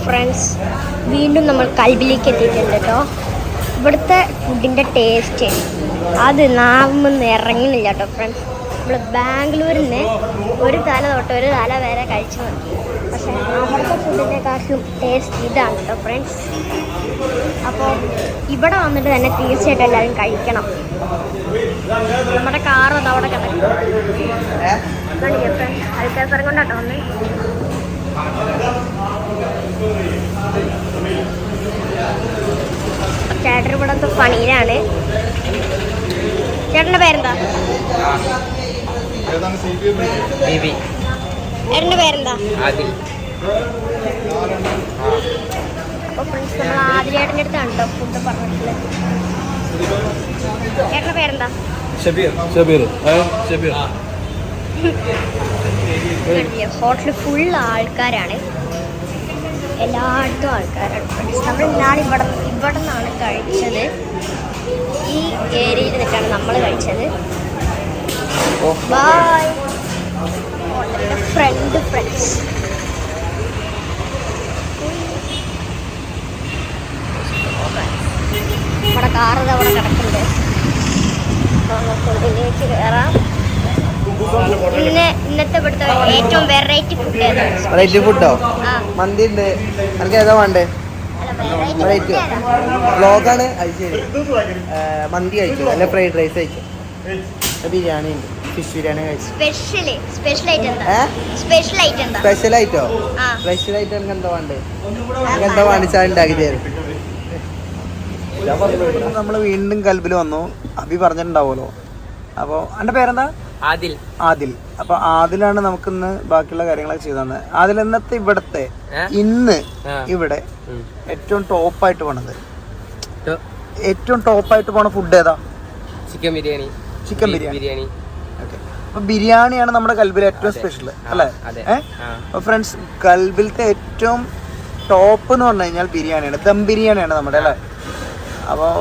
Friends, വീണ്ടും നമ്മൾ കൽബിലേക്ക് എത്തിയിട്ടുണ്ട് കേട്ടോ. ഇവിടുത്തെ ഫുഡിൻ്റെ ടേസ്റ്റ് അത് നാമൊന്നും ഇറങ്ങുന്നില്ല കേട്ടോ ഫ്രണ്ട്സ്. നമ്മൾ ബാംഗ്ലൂരിൽ നിന്ന് ഒരു തല തൊട്ട് ഒരു തല വരെ കഴിച്ചു നോക്കി, പക്ഷേ അവിടുത്തെ ഫുഡിനെക്കാട്ടിലും ടേസ്റ്റ് ഇതാണ് കേട്ടോ ഫ്രണ്ട്സ്. അപ്പോൾ ഇവിടെ വന്നിട്ട് തന്നെ തീർച്ചയായിട്ടും എല്ലാവരും കഴിക്കണം. നമ്മുടെ കാർ അത് അവിടെ കിടക്കും. അൽക്കാസരം കൊണ്ടാട്ടോ വന്ന്. ചേട്ടൻ ഇവിടുത്തെ പണിയിലാണ്. ചേട്ടൻ്റെ പേരെന്താ? ചേട്ടൻ്റെ പേരെന്താ? അപ്പോൾ ഫ്രണ്ട്സ്, നമ്മൾ ആദിലേട്ടൻ്റെ അടുത്താണ് കേട്ടോ ഫുഡ് പറഞ്ഞിട്ടുള്ളത്. ചേട്ടൻ്റെ പേരെന്താ? ഹോട്ടലിൽ ഫുൾ ആൾക്കാരാണ്, എല്ലായിടത്തും ആൾക്കാരാണ് ഫ്രണ്ട്സ്. നമ്മൾ ഇന്നാൾ ഇവിടെ നിന്നാണ് കഴിച്ചത്. ഈ ഏരിയയിൽ നിന്നിട്ടാണ് നമ്മൾ കഴിച്ചത്. ബൈ. ഹോട്ടലിൻ്റെ ഫ്രണ്ട് ഫ്രണ്ട്സ്. നമ്മുടെ കാർ അവിടെ കിടക്കുന്നുണ്ട്. ഫുഡിലേക്ക് കയറാം. ഇന്നത്തെ ഇവിടുത്തെ ഏറ്റവും വെറൈറ്റി ഫുഡ് ഏതാണ്? വെറൈറ്റി ഫുഡോ? മന്തി ഉണ്ട്. എനിക്ക് ഏതാ വേണ്ടേ? വെറൈറ്റി വ്ളോഗാണ്. അത് ശരി. മന്തി കഴിക്കും, അല്ലെ ഫ്രൈഡ് റൈസ് കഴിക്കും, ബിരിയാണി ഉണ്ട്, ഫിഷ് ബിരിയാണി കഴിച്ചു. സ്പെഷ്യൽ ഐറ്റോ? സ്പെഷ്യൽ ഐറ്റം എനിക്ക് എന്താ വേണ്ടേ? എനിക്ക് എന്താ വാങ്ങിച്ചാൽ ഉണ്ടാക്കി തരും. നമ്മൾ വീണ്ടും കൽബിൽ വന്നു. അബി പറഞ്ഞിട്ടുണ്ടാവുമല്ലോ. അപ്പോൾ എൻ്റെ പേരെന്താ? ആദിൽ. അപ്പൊ ആദിലാണ് നമുക്കിന്ന് ബാക്കിയുള്ള കാര്യങ്ങളൊക്കെ ചെയ്തു തന്നെ. ആദിൽ, ഇന്നത്തെ ഇവിടത്തെ ഇന്ന് ഇവിടെ ഏറ്റവും ടോപ്പായിട്ട് പോണത്, ഏറ്റവും ടോപ്പായിട്ട് പോണ ഫുഡ് ഏതാ? ചിക്കൻ ബിരിയാണി. ഓക്കെ. അപ്പൊ ബിരിയാണിയാണ് നമ്മുടെ കൽബിലെ ഏറ്റവും സ്പെഷ്യൽ അല്ലേ? അപ്പൊ ഫ്രണ്ട്സ്, കൽബിലത്തെ ഏറ്റവും ടോപ്പ് എന്ന് പറഞ്ഞു കഴിഞ്ഞാൽ ബിരിയാണിയാണ്. ദം ബിരിയാണിയാണ് നമ്മുടെ അല്ലേ? അപ്പോൾ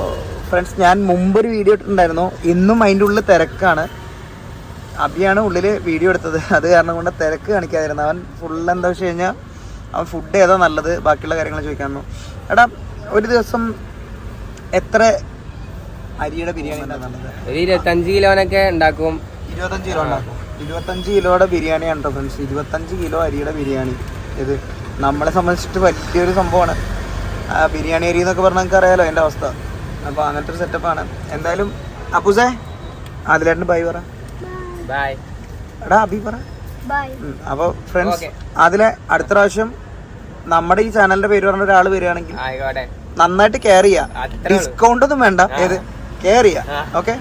ഫ്രണ്ട്സ്, ഞാൻ മുമ്പൊരു വീഡിയോ ഇട്ടിട്ടുണ്ടായിരുന്നു. ഇന്നും അതിൻ്റെ ഉള്ളിൽ തിരക്കാണ്. അബിയാണ് ഉള്ളിൽ വീഡിയോ എടുത്തത്. അത് കാരണം കൊണ്ട് തിരക്ക് കാണിക്കാതിരുന്നു. അവൻ ഫുൾ എന്താ വെച്ച് കഴിഞ്ഞാൽ അവൻ ഫുഡ് ഏതാ നല്ലത്, ബാക്കിയുള്ള കാര്യങ്ങൾ ചോദിക്കാമെന്നു. എടാ, ഒരു ദിവസം എത്ര അരിയുടെ ബിരിയാണി നല്ലത്? ഒരു 25 കിലോനൊക്കെ ഉണ്ടാക്കും. 25 കിലോ ഉണ്ടാക്കും. 25 കിലോയുടെ ബിരിയാണിയാണ് കേട്ടോ ഫ്രണ്ട്സ്. 25 കിലോ അരിയുടെ ബിരിയാണി. ഇത് നമ്മളെ സംബന്ധിച്ചിട്ട് വലിയൊരു സംഭവമാണ്. ബിരിയാണി അരി എന്നൊക്കെ പറഞ്ഞാൽ നമുക്ക് അറിയാലോ അതിൻ്റെ അവസ്ഥ. അപ്പോൾ അങ്ങനത്തെ ഒരു സെറ്റപ്പാണ്. എന്തായാലും അപ്പുസേ, ആദിലേട്ടന് ബൈ പറ. എടാ അബി പറ. അപ്പോൾ ഫ്രണ്ട്സ്, അതിലെ അടുത്ത പ്രാവശ്യം നമ്മുടെ ഈ ചാനലിന്റെ പേര് പറഞ്ഞ ഒരാൾ വരികയാണെങ്കിൽ നന്നായിട്ട് കെയർ ചെയ്യാം. ഡിസ്കൗണ്ട് ഒന്നും വേണ്ട, ഏത് കെയർ ചെയ്യാം. ഓക്കെ.